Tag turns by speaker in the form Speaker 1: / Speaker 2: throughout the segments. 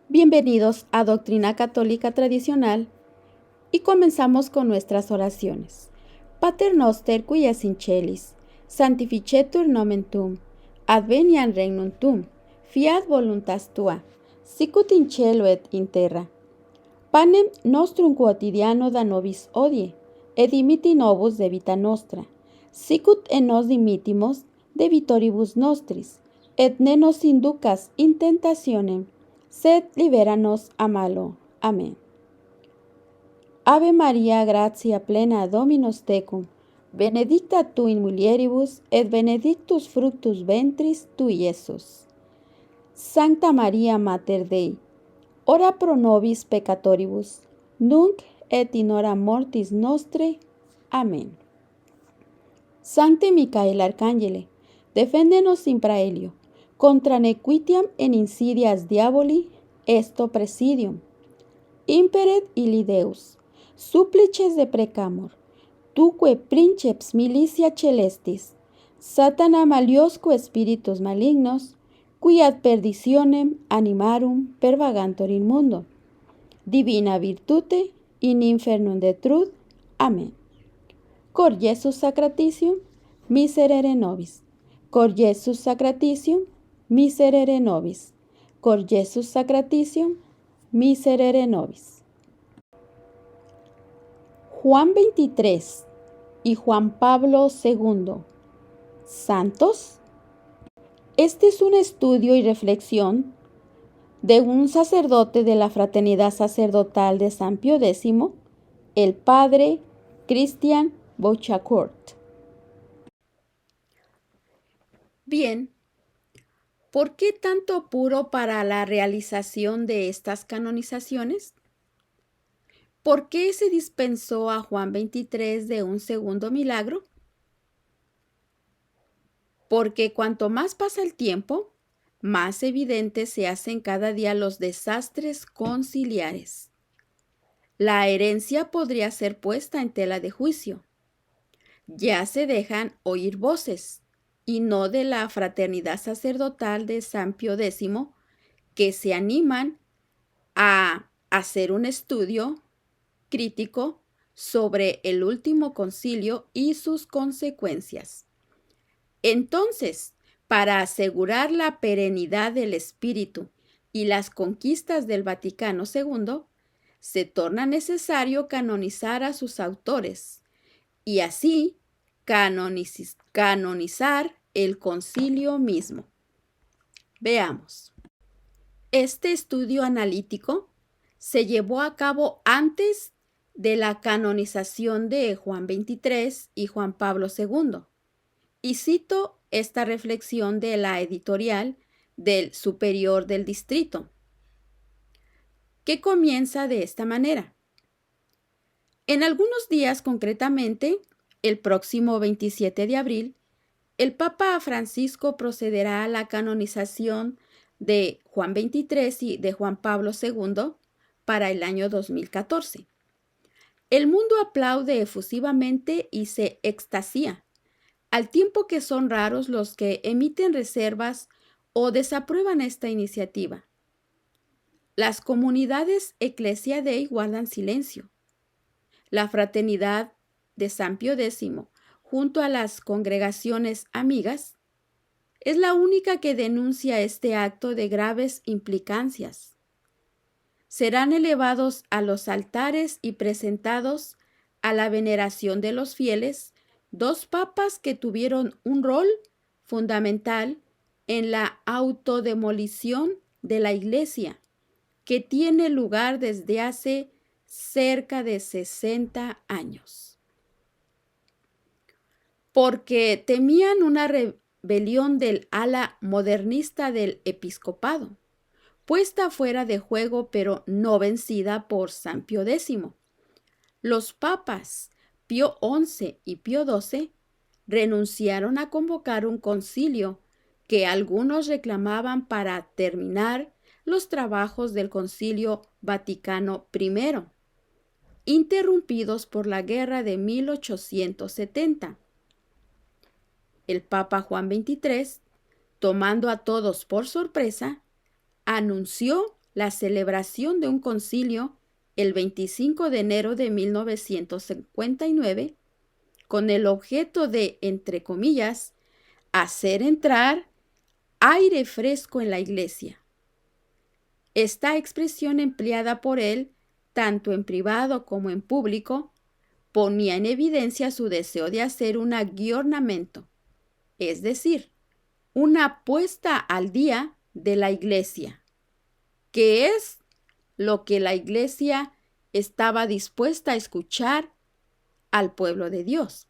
Speaker 1: Bienvenidos a Doctrina Católica Tradicional y comenzamos con nuestras oraciones. Pater noster qui es in celis, sanctificetur nomen tuum, adveniat regnum tuum, fiat voluntas tua, sicut in cielo et in terra. Panem nostrum quotidiano da nobis hodie, et dimitti nobis debita nostra, sicut et nos dimittimus debitoribus nostris, et ne nos inducas in tentationem, sed libera-nos a malo. Amén. Ave Maria, gratia plena, Dominus tecum, benedicta tu in mulieribus, et benedictus fructus ventris tui, Iesus. Sancta Maria Mater Dei, ora pro nobis peccatoribus, nunc et in hora mortis nostre. Amén. Sancte Micael Arcangele, defende-nos in praelio, contra nequitiam en insidias diaboli, esto presidium. Imperet illi Deus, supplices deprecamur, tuque princeps militia celestis, Satana maliosque spiritus malignos, qui ad perditionem animarum pervagantur in mundo. Divina virtute in infernum detrut. Amén. Cor Jesus sacratitium, miserere nobis. Cor Jesus sacratitium, miserere nobis. Cor Jesus sacratitium, miserere nobis. Juan 23 y Juan Pablo II, ¿santos? Este es un estudio y reflexión de un sacerdote de la Fraternidad Sacerdotal de San Pío X, el padre Christian Bouchacourt. Bien, ¿por qué tanto apuro para la realización de estas canonizaciones? ¿Por qué se dispensó a Juan 23 de un segundo milagro? Porque cuanto más pasa el tiempo, más evidentes se hacen cada día los desastres conciliares. La herencia podría ser puesta en tela de juicio. Ya se dejan oír voces, y no de la Fraternidad Sacerdotal de San Pío X, que se animan a hacer un estudio crítico sobre el último concilio y sus consecuencias. Entonces, para asegurar la perenidad del espíritu y las conquistas del Vaticano II, se torna necesario canonizar a sus autores y así canonizar el concilio mismo. Veamos. Este estudio analítico se llevó a cabo antes de la canonización de Juan XXIII y Juan Pablo II. Y cito esta reflexión de la editorial del Superior del Distrito, que comienza de esta manera. En algunos días, concretamente, el próximo 27 de abril, el Papa Francisco procederá a la canonización de Juan XXIII y de Juan Pablo II para el año 2014. El mundo aplaude efusivamente y se extasía, al tiempo que son raros los que emiten reservas o desaprueban esta iniciativa. Las comunidades Ecclesia Dei guardan silencio. La Fraternidad de San Pío X, junto a las congregaciones amigas, es la única que denuncia este acto de graves implicancias. Serán elevados a los altares y presentados a la veneración de los fieles dos papas que tuvieron un rol fundamental en la autodemolición de la Iglesia, que tiene lugar desde hace cerca de 60 años. Porque temían una rebelión del ala modernista del episcopado, puesta fuera de juego pero no vencida por San Pío X. Los papas Pío XI y Pío XII renunciaron a convocar un concilio que algunos reclamaban para terminar los trabajos del Concilio Vaticano I, interrumpidos por la guerra de 1870. El Papa Juan XXIII, tomando a todos por sorpresa, anunció la celebración de un concilio el 25 de enero de 1959 con el objeto de, entre comillas, hacer entrar aire fresco en la iglesia. Esta expresión empleada por él, tanto en privado como en público, ponía en evidencia su deseo de hacer un aggiornamento, es decir, una puesta al día de la iglesia, que es lo que la iglesia estaba dispuesta a escuchar al pueblo de Dios,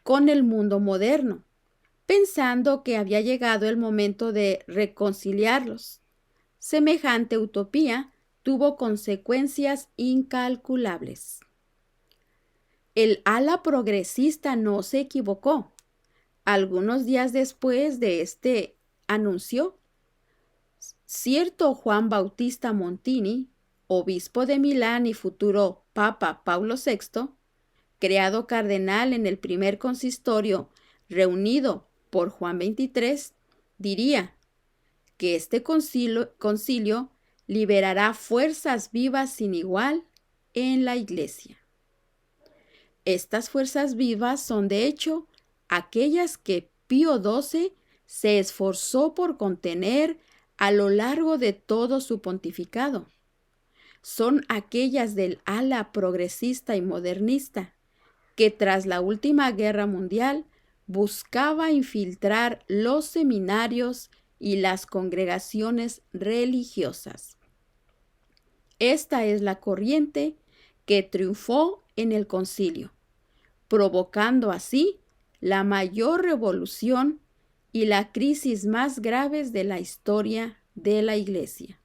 Speaker 1: con el mundo moderno, pensando que había llegado el momento de reconciliarlos. Semejante utopía tuvo consecuencias incalculables. El ala progresista no se equivocó. Algunos días después de este anuncio, cierto Juan Bautista Montini, obispo de Milán y futuro Papa Pablo VI, creado cardenal en el primer consistorio reunido por Juan XXIII, diría que este concilio liberará fuerzas vivas sin igual en la iglesia. Estas fuerzas vivas son, de hecho, aquellas que Pío XII se esforzó por contener a lo largo de todo su pontificado. Son aquellas del ala progresista y modernista que tras la última guerra mundial buscaba infiltrar los seminarios y las congregaciones religiosas. Esta es la corriente que triunfó en el concilio, provocando así la mayor revolución y la crisis más graves de la historia de la Iglesia.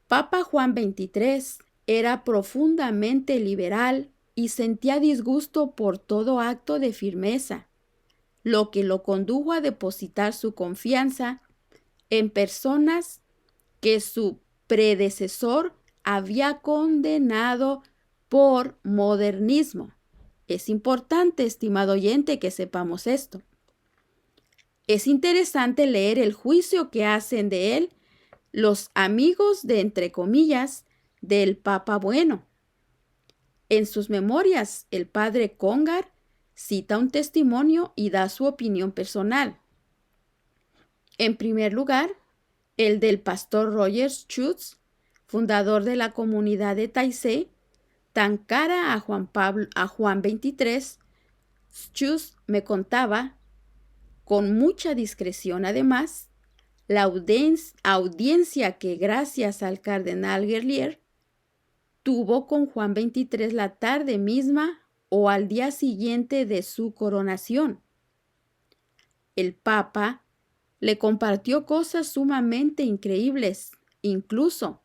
Speaker 1: Papa Juan XXIII era profundamente liberal y sentía disgusto por todo acto de firmeza, lo que lo condujo a depositar su confianza en personas que su predecesor había condenado por modernismo. Es importante, estimado oyente, que sepamos esto. Es interesante leer el juicio que hacen de él los amigos de, entre comillas, del Papa Bueno. En sus memorias, el padre Congar cita un testimonio y da su opinión personal. En primer lugar, el del pastor Roger Schutz, fundador de la comunidad de Taizé, tan cara a Juan XXIII, Schutz me contaba, con mucha discreción además, la audiencia que gracias al cardenal Guerlier tuvo con Juan XXIII la tarde misma o al día siguiente de su coronación. El Papa le compartió cosas sumamente increíbles, incluso,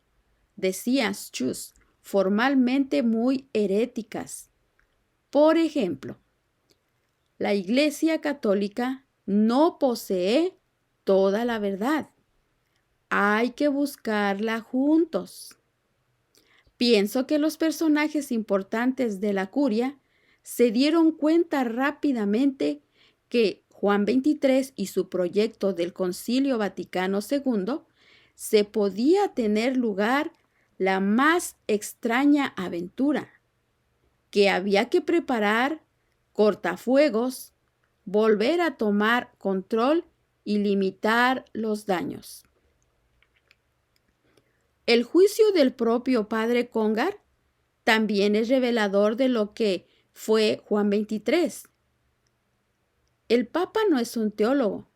Speaker 1: decía Schutz, formalmente muy heréticas. Por ejemplo, la Iglesia Católica no posee toda la verdad. Hay que buscarla juntos. Pienso que los personajes importantes de la curia se dieron cuenta rápidamente que Juan XXIII y su proyecto del Concilio Vaticano II se podía tener lugar la más extraña aventura, que había que preparar cortafuegos, volver a tomar control y limitar los daños. El juicio del propio padre Congar también es revelador de lo que fue Juan XXIII. El Papa no es un teólogo,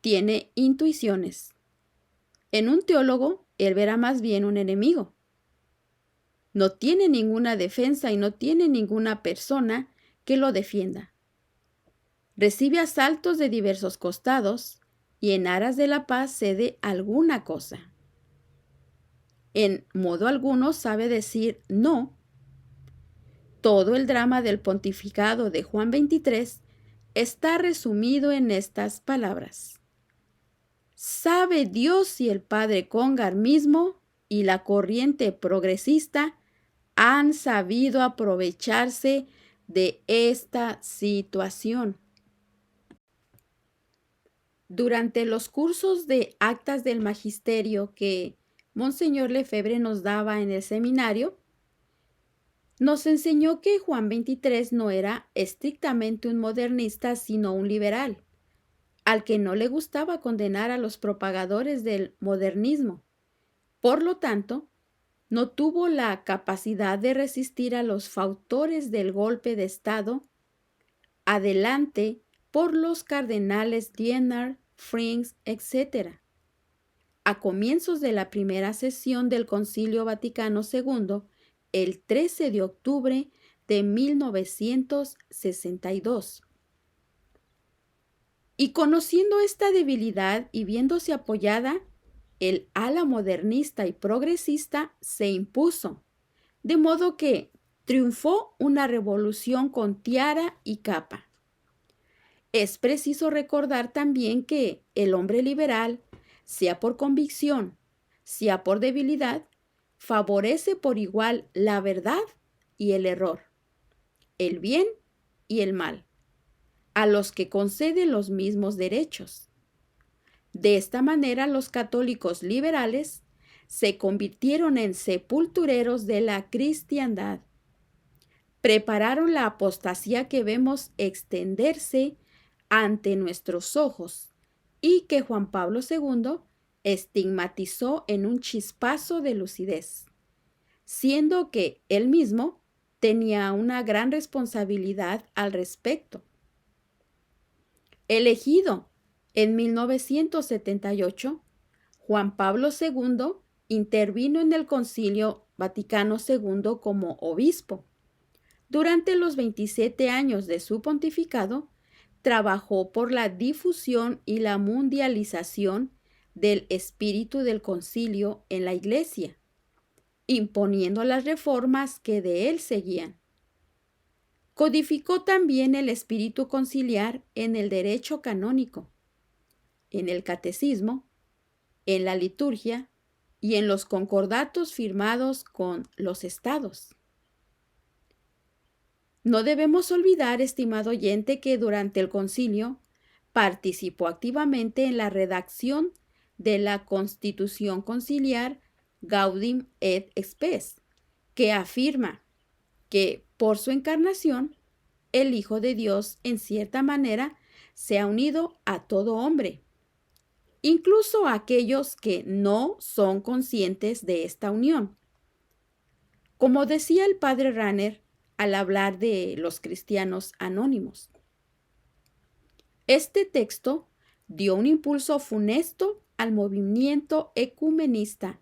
Speaker 1: tiene intuiciones. En un teólogo, él verá más bien un enemigo. No tiene ninguna defensa y no tiene ninguna persona que lo defienda. Recibe asaltos de diversos costados y en aras de la paz cede alguna cosa. En modo alguno sabe decir no. Todo el drama del pontificado de Juan XXIII está resumido en estas palabras. Sabe Dios si el padre Congar mismo y la corriente progresista han sabido aprovecharse de esta situación. Durante los cursos de actas del magisterio que Monseñor Lefebvre nos daba en el seminario, nos enseñó que Juan XXIII no era estrictamente un modernista, sino un liberal, al que no le gustaba condenar a los propagadores del modernismo. Por lo tanto, no tuvo la capacidad de resistir a los fautores del golpe de Estado adelante por los cardenales Diener, Frings, etc. A comienzos de la primera sesión del Concilio Vaticano II, el 13 de octubre de 1962. Y conociendo esta debilidad y viéndose apoyada, el ala modernista y progresista se impuso, de modo que triunfó una revolución con tiara y capa. Es preciso recordar también que el hombre liberal, sea por convicción, sea por debilidad, favorece por igual la verdad y el error, el bien y el mal, a los que concede los mismos derechos. De esta manera, los católicos liberales se convirtieron en sepultureros de la cristiandad. Prepararon la apostasía que vemos extenderse ante nuestros ojos y que Juan Pablo II estigmatizó en un chispazo de lucidez, siendo que él mismo tenía una gran responsabilidad al respecto. Elegido en 1978, Juan Pablo II intervino en el Concilio Vaticano II como obispo. Durante los 27 años de su pontificado, trabajó por la difusión y la mundialización del espíritu del concilio en la Iglesia, imponiendo las reformas que de él seguían. Codificó también el espíritu conciliar en el derecho canónico, en el catecismo, en la liturgia y en los concordatos firmados con los estados. No debemos olvidar, estimado oyente, que durante el concilio participó activamente en la redacción de la Constitución Conciliar Gaudium et Spes, que afirma que por su encarnación el Hijo de Dios en cierta manera se ha unido a todo hombre, incluso a aquellos que no son conscientes de esta unión. Como decía el padre Ranner al hablar de los cristianos anónimos, este texto dio un impulso funesto al movimiento ecumenista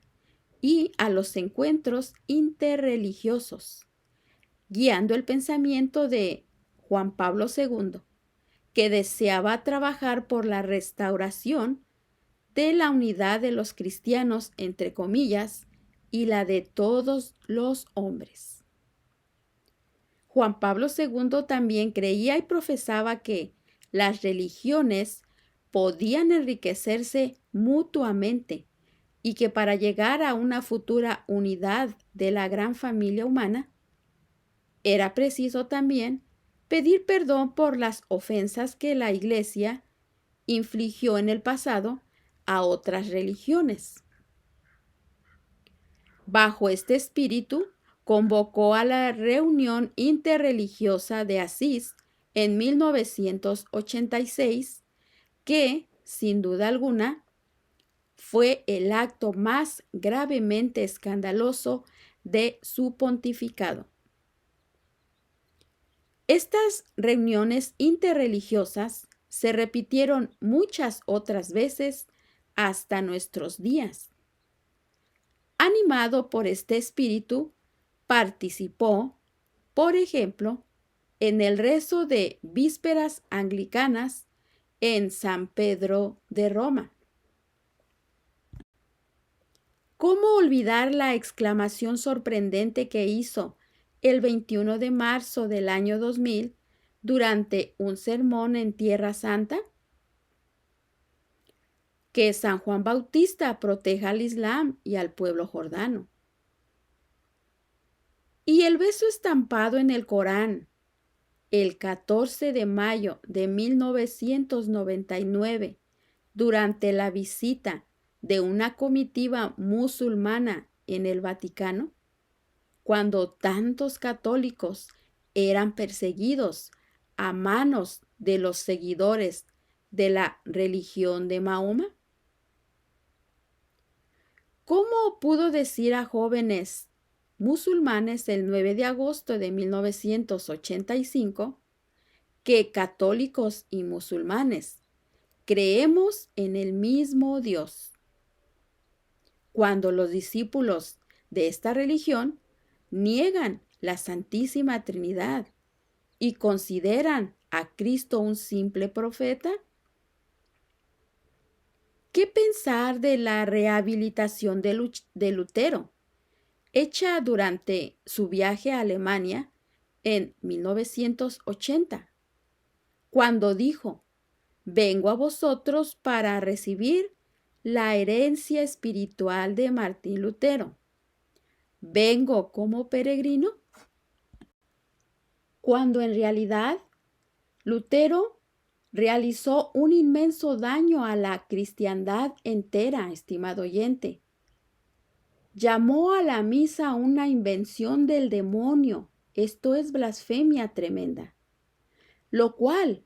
Speaker 1: y a los encuentros interreligiosos, guiando el pensamiento de Juan Pablo II, que deseaba trabajar por la restauración de la unidad de los cristianos, entre comillas, y la de todos los hombres. Juan Pablo II también creía y profesaba que las religiones podían enriquecerse mutuamente y que para llegar a una futura unidad de la gran familia humana, era preciso también pedir perdón por las ofensas que la Iglesia infligió en el pasado a otras religiones. Bajo este espíritu, convocó a la reunión interreligiosa de Asís en 1986, que, sin duda alguna, fue el acto más gravemente escandaloso de su pontificado. Estas reuniones interreligiosas se repitieron muchas otras veces hasta nuestros días. Animado por este espíritu, participó, por ejemplo, en el rezo de vísperas anglicanas en San Pedro de Roma. ¿Cómo olvidar la exclamación sorprendente que hizo el 21 de marzo del año 2000 durante un sermón en Tierra Santa? Que San Juan Bautista proteja al Islam y al pueblo jordano. Y el beso estampado en el Corán, el 14 de mayo de 1999, durante la visita de una comitiva musulmana en el Vaticano, cuando tantos católicos eran perseguidos a manos de los seguidores de la religión de Mahoma? ¿Cómo pudo decir a jóvenes musulmanes el 9 de agosto de 1985 que católicos y musulmanes creemos en el mismo Dios, cuando los discípulos de esta religión niegan la Santísima Trinidad y consideran a Cristo un simple profeta? ¿Qué pensar de la rehabilitación de Lutero, hecha durante su viaje a Alemania en 1980, cuando dijo: vengo a vosotros para recibir la herencia espiritual de Martín Lutero? ¿Vengo como peregrino? Cuando en realidad Lutero realizó un inmenso daño a la cristiandad entera, estimado oyente. Llamó a la misa una invención del demonio, esto es blasfemia tremenda, lo cual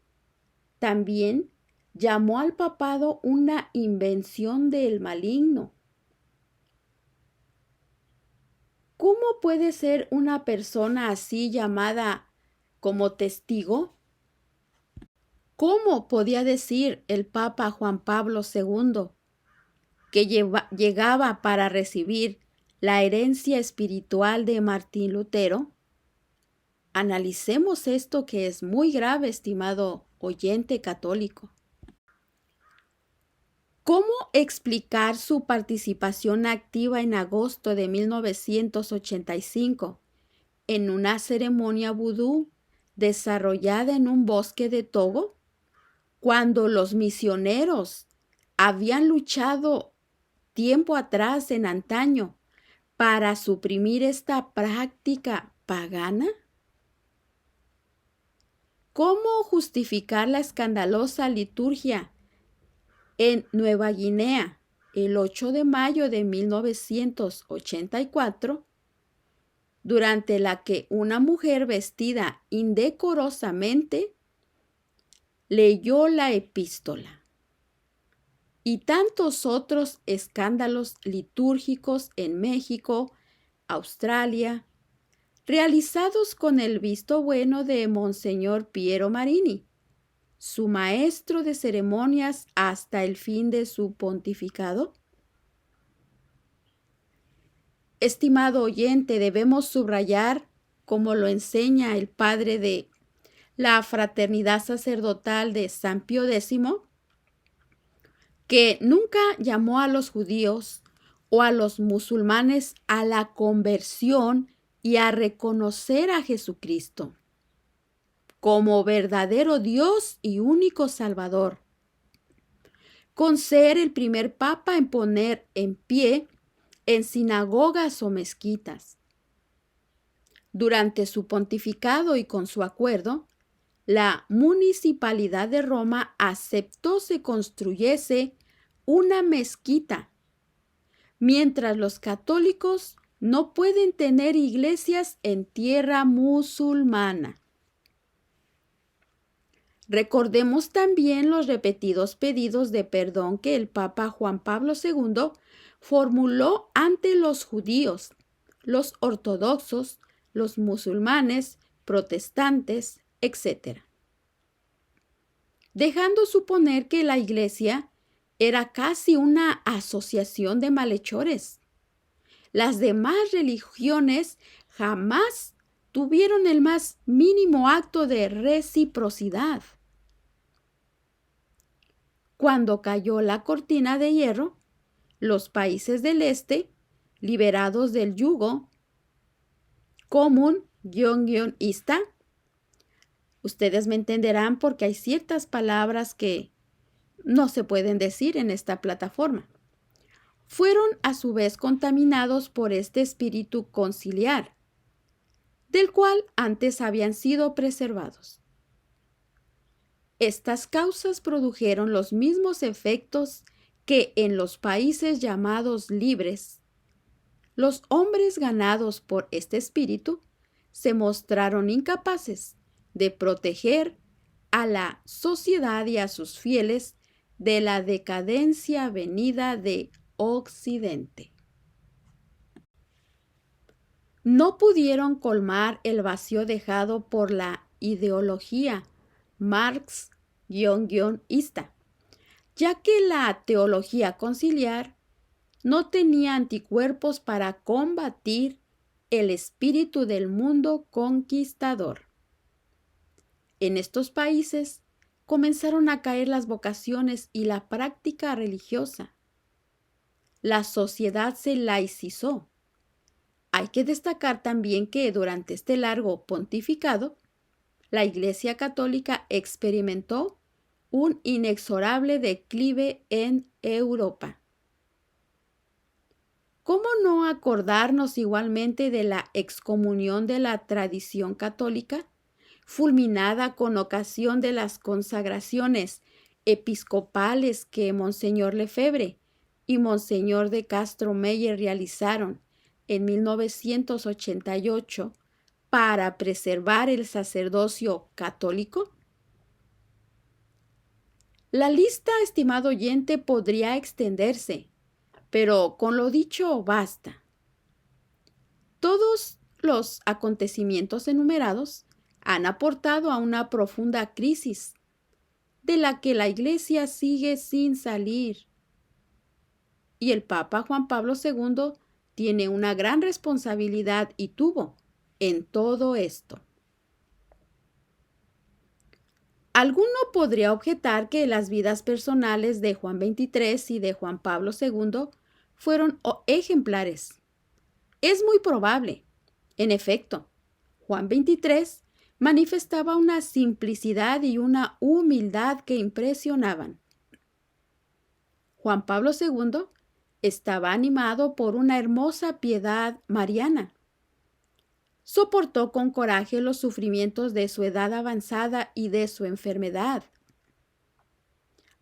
Speaker 1: también llamó al papado una invención del maligno. ¿Cómo puede ser una persona así llamada como testigo? ¿Cómo podía decir el Papa Juan Pablo II que llegaba para recibir la herencia espiritual de Martín Lutero? Analicemos esto, que es muy grave, estimado oyente católico. ¿Cómo explicar su participación activa en agosto de 1985 en una ceremonia vudú desarrollada en un bosque de Togo, cuando los misioneros habían luchado tiempo atrás, en antaño, para suprimir esta práctica pagana? ¿Cómo justificar la escandalosa liturgia en Nueva Guinea el 8 de mayo de 1984, durante la que una mujer vestida indecorosamente leyó la epístola? Y tantos otros escándalos litúrgicos en México, Australia, realizados con el visto bueno de Monseñor Piero Marini, su maestro de ceremonias hasta el fin de su pontificado. Estimado oyente, debemos subrayar, como lo enseña el padre de la Fraternidad Sacerdotal de San Pío X, que nunca llamó a los judíos o a los musulmanes a la conversión y a reconocer a Jesucristo como verdadero Dios y único Salvador, con ser el primer papa en poner en pie en sinagogas o mezquitas. Durante su pontificado y con su acuerdo, la municipalidad de Roma aceptó se construyese una mezquita, mientras los católicos no pueden tener iglesias en tierra musulmana. Recordemos también los repetidos pedidos de perdón que el Papa Juan Pablo II formuló ante los judíos, los ortodoxos, los musulmanes, protestantes, etc., dejando suponer que la Iglesia era casi una asociación de malhechores. Las demás religiones jamás tuvieron el más mínimo acto de reciprocidad. Cuando cayó la cortina de hierro, los países del este, liberados del yugo común ista, ustedes me entenderán porque hay ciertas palabras que no se pueden decir en esta plataforma, fueron a su vez contaminados por este espíritu conciliar, del cual antes habían sido preservados. Estas causas produjeron los mismos efectos que en los países llamados libres. Los hombres ganados por este espíritu se mostraron incapaces de proteger a la sociedad y a sus fieles de la decadencia venida de Occidente. No pudieron colmar el vacío dejado por la ideología Marx-ista, ya que la teología conciliar no tenía anticuerpos para combatir el espíritu del mundo conquistador. En estos países comenzaron a caer las vocaciones y la práctica religiosa. La sociedad se laicizó. Hay que destacar también que durante este largo pontificado, la Iglesia Católica experimentó un inexorable declive en Europa. ¿Cómo no acordarnos igualmente de la excomunión de la tradición católica, fulminada con ocasión de las consagraciones episcopales que Monseñor Lefebvre y Monseñor de Castro Meyer realizaron en 1988 para preservar el sacerdocio católico? La lista, estimado oyente, podría extenderse, pero con lo dicho basta. Todos los acontecimientos enumerados han aportado a una profunda crisis de la que la Iglesia sigue sin salir. Y el Papa Juan Pablo II tiene una gran responsabilidad y tuvo en todo esto. Alguno podría objetar que las vidas personales de Juan XXIII y de Juan Pablo II fueron ejemplares. Es muy probable. En efecto, Juan XXIII manifestaba una simplicidad y una humildad que impresionaban. Juan Pablo II estaba animado por una hermosa piedad mariana. Soportó con coraje los sufrimientos de su edad avanzada y de su enfermedad,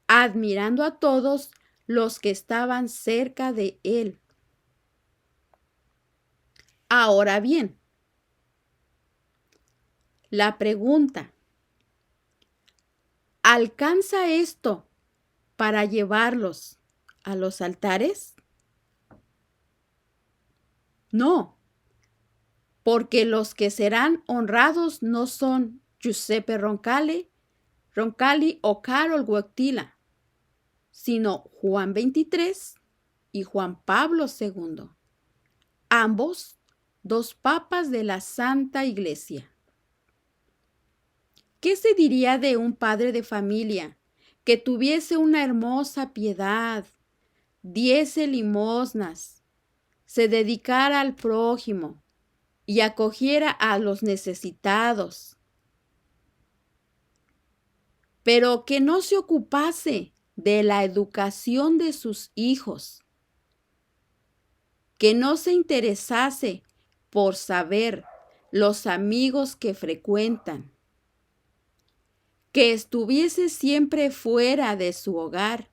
Speaker 1: admirando a todos los que estaban cerca de él. Ahora bien, la pregunta, ¿alcanza esto para llevarlos a los altares? No, porque los que serán honrados no son Giuseppe Roncalli o Karol Wojtyla, sino Juan XXIII y Juan Pablo II, ambos dos papas de la Santa Iglesia. ¿Qué se diría de un padre de familia que tuviese una hermosa piedad, diese limosnas, se dedicara al prójimo y acogiera a los necesitados, pero que no se ocupase de la educación de sus hijos, que no se interesase por saber los amigos que frecuentan, que estuviese siempre fuera de su hogar,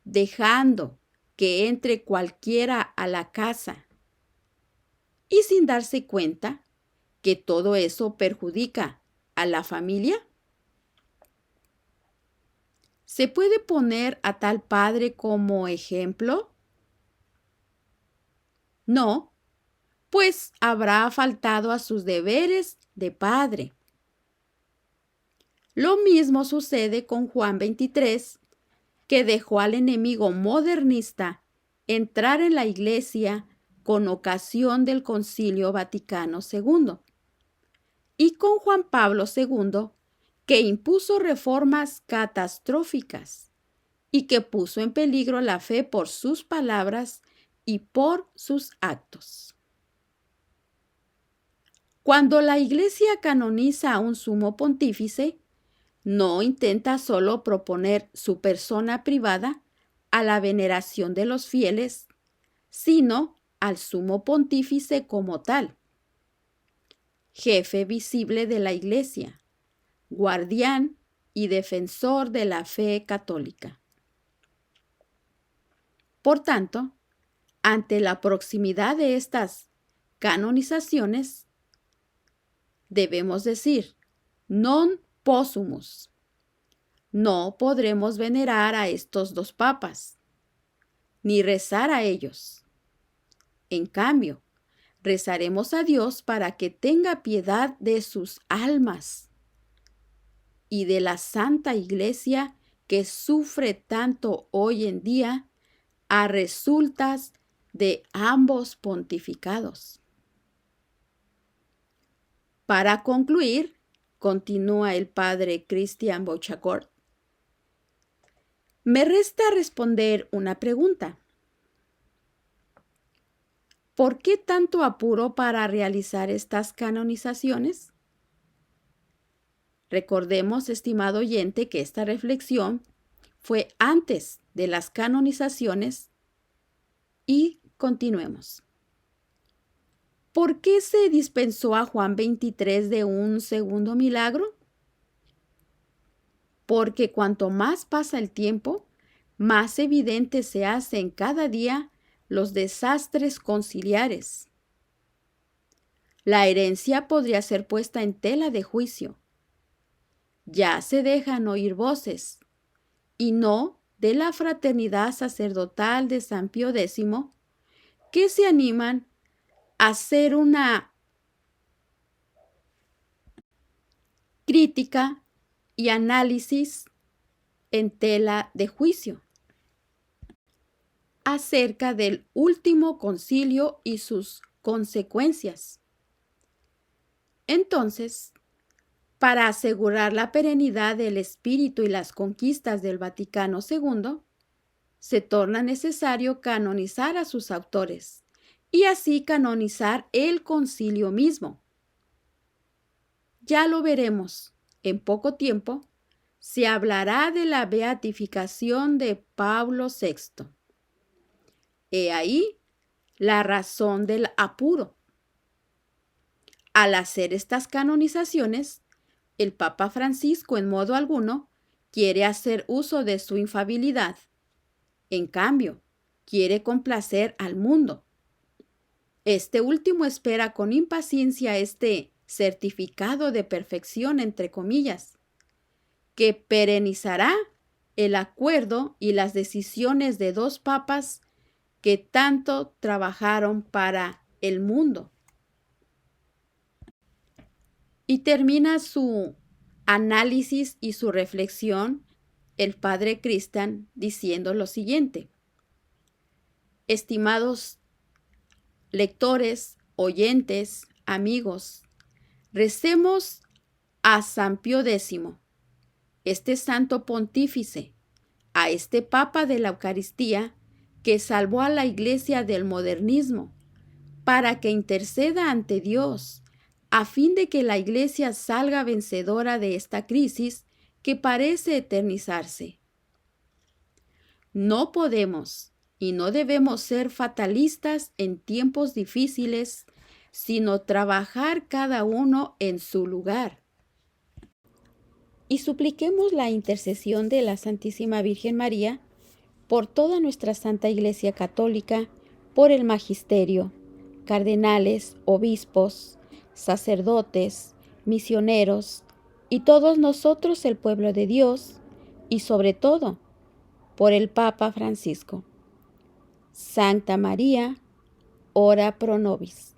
Speaker 1: dejando que entre cualquiera a la casa y sin darse cuenta que todo eso perjudica a la familia? ¿Se puede poner a tal padre como ejemplo? No, pues habrá faltado a sus deberes de padre. Lo mismo sucede con Juan XXIII, que dejó al enemigo modernista entrar en la Iglesia con ocasión del Concilio Vaticano II, y con Juan Pablo II, que impuso reformas catastróficas y que puso en peligro la fe por sus palabras y por sus actos. Cuando la Iglesia canoniza a un sumo pontífice, no intenta solo proponer su persona privada a la veneración de los fieles, sino al sumo pontífice como tal, jefe visible de la Iglesia, guardián y defensor de la fe católica. Por tanto, ante la proximidad de estas canonizaciones, debemos decir, non possumus. No podremos venerar a estos dos papas, ni rezar a ellos. En cambio, rezaremos a Dios para que tenga piedad de sus almas y de la Santa Iglesia que sufre tanto hoy en día a resultas de ambos pontificados. Para concluir, continúa el padre Christian Bouchacourt, me resta responder una pregunta. ¿Por qué tanto apuro para realizar estas canonizaciones? Recordemos, estimado oyente, que esta reflexión fue antes de las canonizaciones y continuemos. ¿Por qué se dispensó a Juan 23 de un segundo milagro? Porque cuanto más pasa el tiempo, más evidente se hacen cada día los desastres conciliares. La herencia podría ser puesta en tela de juicio. Ya se dejan oír voces, y no de la fraternidad sacerdotal de San Pío X, que se animan a hacer una crítica y análisis en tela de juicio acerca del último concilio y sus consecuencias. Entonces, para asegurar la perenidad del espíritu y las conquistas del Vaticano II, se torna necesario canonizar a sus autores y así canonizar el concilio mismo. Ya lo veremos, en poco tiempo se hablará de la beatificación de Pablo VI. He ahí la razón del apuro. Al hacer estas canonizaciones, el Papa Francisco en modo alguno quiere hacer uso de su infalibilidad. En cambio, quiere complacer al mundo. Este último espera con impaciencia este certificado de perfección, entre comillas, que perenizará el acuerdo y las decisiones de dos papas que tanto trabajaron para el mundo. Y termina su análisis y su reflexión el padre Christian diciendo lo siguiente: estimados lectores, oyentes, amigos, recemos a San Pío X, este santo pontífice, a este Papa de la Eucaristía que salvó a la Iglesia del modernismo, para que interceda ante Dios, a fin de que la Iglesia salga vencedora de esta crisis que parece eternizarse. No podemos y no debemos ser fatalistas en tiempos difíciles, sino trabajar cada uno en su lugar. Y supliquemos la intercesión de la Santísima Virgen María por toda nuestra Santa Iglesia Católica, por el magisterio, cardenales, obispos, sacerdotes, misioneros y todos nosotros el pueblo de Dios, y sobre todo por el Papa Francisco. Santa María, ora pro nobis.